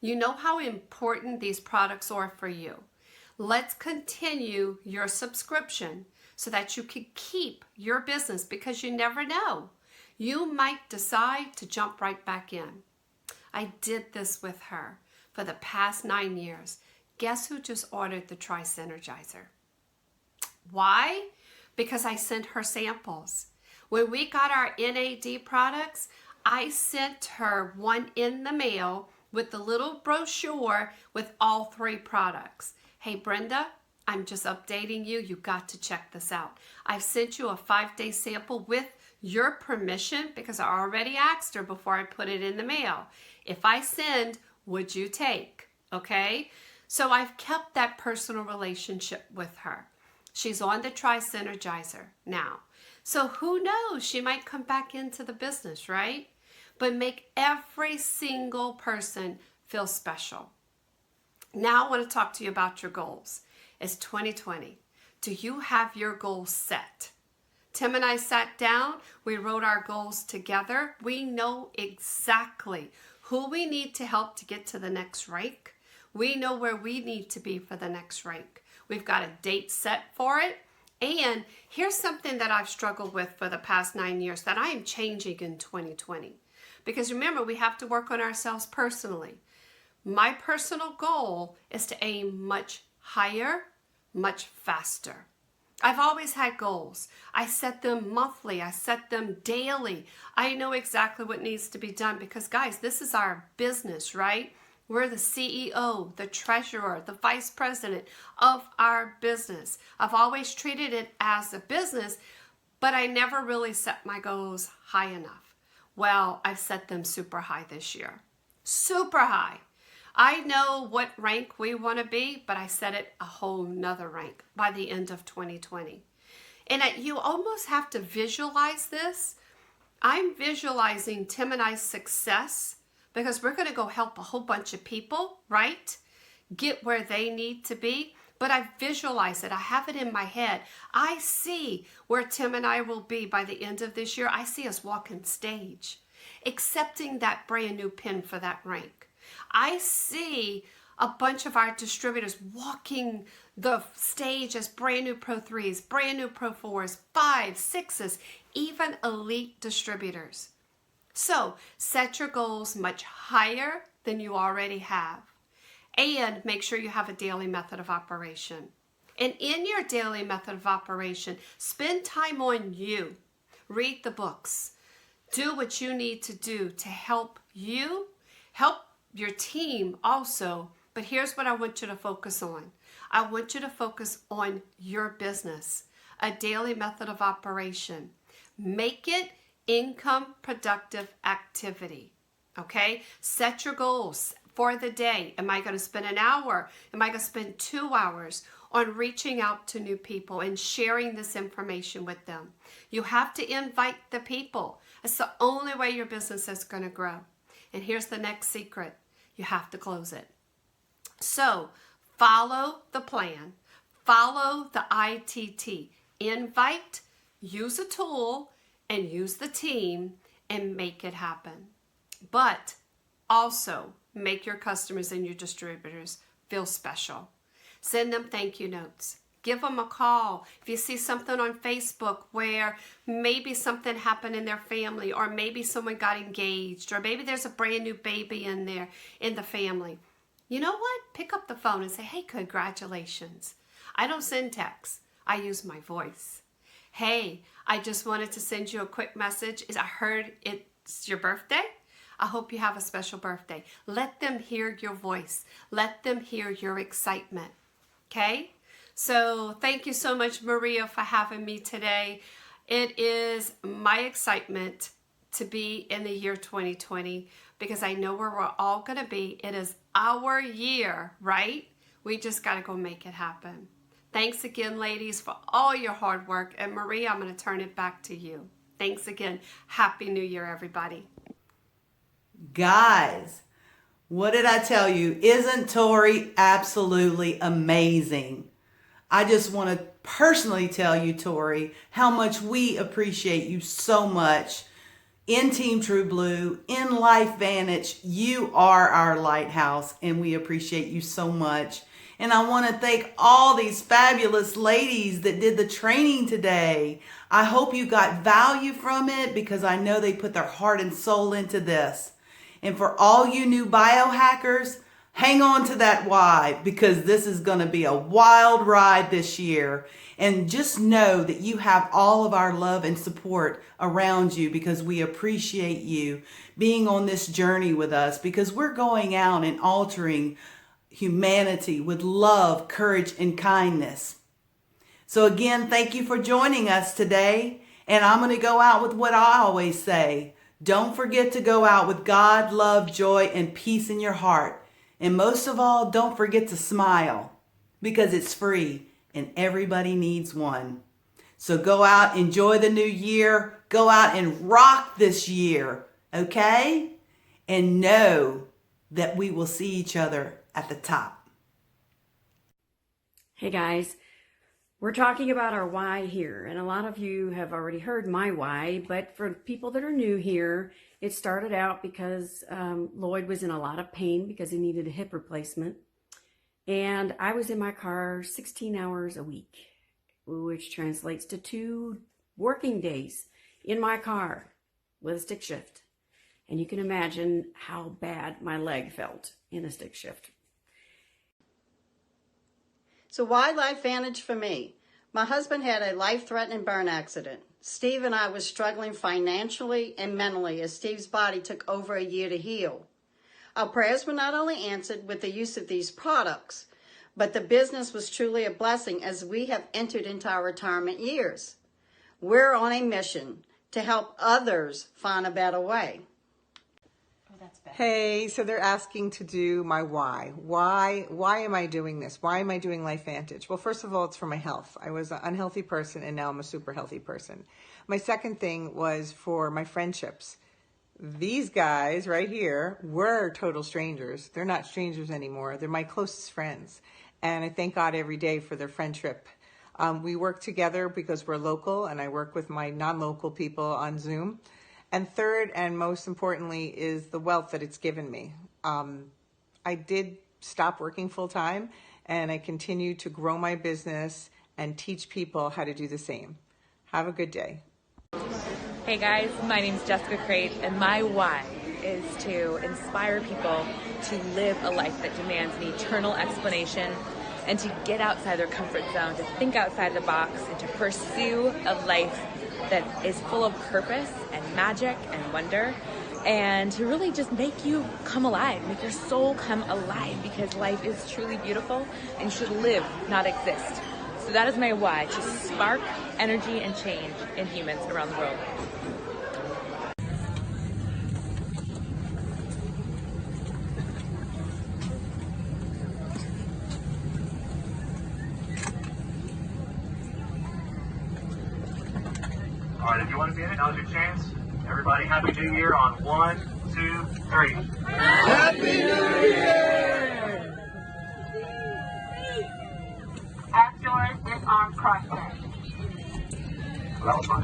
You know how important these products are for you. Let's continue your subscription so that you can keep your business because you never know. You might decide to jump right back in. I did this with her for the past 9 years. Guess who just ordered the Tri-Synergizer? Why? Because I sent her samples. When we got our NAD products, I sent her one in the mail with the little brochure with all 3 products. Hey Brenda, I'm just updating you. You got to check this out. I've sent you a 5-day sample with your permission, because I already asked her before I put it in the mail. If I send, would you take? Okay? So I've kept that personal relationship with her. She's on the Tri-Synergizer now. So who knows? She might come back into the business, right? But make every single person feel special. Now I want to talk to you about your goals. It's 2020. Do you have your goals set? Tim and I sat down. We wrote our goals together. We know exactly who we need to help to get to the next rank. We know where we need to be for the next rank. We've got a date set for it. And here's something that I've struggled with for the past 9 years that I am changing in 2020. Because remember, we have to work on ourselves personally. My personal goal is to aim much higher, much faster. I've always had goals. I set them monthly. I set them daily. I know exactly what needs to be done because, guys, this is our business, right? We're the CEO, the treasurer, the vice president of our business. I've always treated it as a business, but I never really set my goals high enough. Well, I've set them super high this year. Super high. I know what rank we want to be, but I set it a whole nother rank by the end of 2020. And you almost have to visualize this. I'm visualizing Tim and I's success because we're going to go help a whole bunch of people, right? Get where they need to be. But I visualize it. I have it in my head. I see where Tim and I will be by the end of this year. I see us walking stage, accepting that brand new pin for that rank. I see a bunch of our distributors walking the stage as brand new Pro 3s, brand new Pro 4s, 5s, 6s, even elite distributors. So set your goals much higher than you already have. And make sure you have a daily method of operation. And in your daily method of operation, spend time on you. Read the books. Do what you need to do to help you, help your team also. But here's what I want you to focus on. I want you to focus on your business, a daily method of operation. Make it income productive activity. Okay? Set your goals for the day. Am I going to spend an hour? Am I going to spend 2 hours on reaching out to new people and sharing this information with them? You have to invite the people. It's the only way your business is going to grow. And here's the next secret. You have to close it. So follow the plan. Follow the ITT. Invite, use a tool, and use the team and make it happen. But also make your customers and your distributors feel special. Send them thank you notes. Give them a call. If you see something on Facebook where maybe something happened in their family, or maybe someone got engaged, or maybe there's a brand new baby in there in the family, you know what? Pick up the phone and say, hey, congratulations. I don't send texts. I use my voice. Hey, I just wanted to send you a quick message. I heard it's your birthday. I hope you have a special birthday. Let them hear your voice. Let them hear your excitement. Okay? So thank you so much, Maria, for having me today. It is my excitement to be in the year 2020 because I know where we're all going to be. It is our year, right? We just got to go make it happen. Thanks again, ladies, for all your hard work. And Maria, I'm going to turn it back to you. Thanks again. Happy New Year, everybody. Guys, what did I tell you? Isn't Tori absolutely amazing? I just want to personally tell you, Tori, how much we appreciate you so much in Team True Blue, in Lifevantage. You are our lighthouse, and we appreciate you so much. And I want to thank all these fabulous ladies that did the training today. I hope you got value from it because I know they put their heart and soul into this. And for all you new biohackers, hang on to that why, because this is going to be a wild ride this year. And just know that you have all of our love and support around you because we appreciate you being on this journey with us, because we're going out and altering humanity with love, courage, and kindness. So again, thank you for joining us today. And I'm going to go out with what I always say. Don't forget to go out with God, love, joy, and peace in your heart. And most of all, don't forget to smile, because it's free and everybody needs one. So go out, enjoy the new year, go out and rock this year, okay? And know that we will see each other at the top. Hey guys, we're talking about our why here, and a lot of you have already heard my why, but for people that are new here, it started out because Lloyd was in a lot of pain because he needed a hip replacement, and I was in my car 16 hours a week, which translates to 2 working days in my car with a stick shift. And you can imagine how bad my leg felt in a stick shift. So why Lifevantage for me? My husband had a life-threatening burn accident. Steve and I was struggling financially and mentally as Steve's body took over a year to heal. Our prayers were not only answered with the use of these products, but the business was truly a blessing as we have entered into our retirement years. We're on a mission to help others find a better way. Hey, so they're asking to do my why. Why am I doing this? Why am I doing Lifevantage? Well, first of all, it's for my health. I was an unhealthy person and now I'm a super healthy person. My second thing was for my friendships. These guys right here were total strangers. They're not strangers anymore. They're my closest friends. And I thank God every day for their friendship. We work together because we're local, and I work with my non-local people on Zoom. And third, and most importantly, is the wealth that it's given me. I did stop working full time, and I continue to grow my business and teach people how to do the same. Have a good day. Hey guys, my name's Jessica Crate, and my why is to inspire people to live a life that demands an eternal explanation and to get outside their comfort zone, to think outside the box, and to pursue a life that is full of purpose and magic and wonder, and to really just make you come alive, make your soul come alive, because life is truly beautiful and you should live, not exist. So that is my why, to spark energy and change in humans around the world. All right, if you want to be in it, now's your chance. Everybody, Happy New Year on 1, 2, 3. Happy New Year! As yours is on process. Well, that was fun.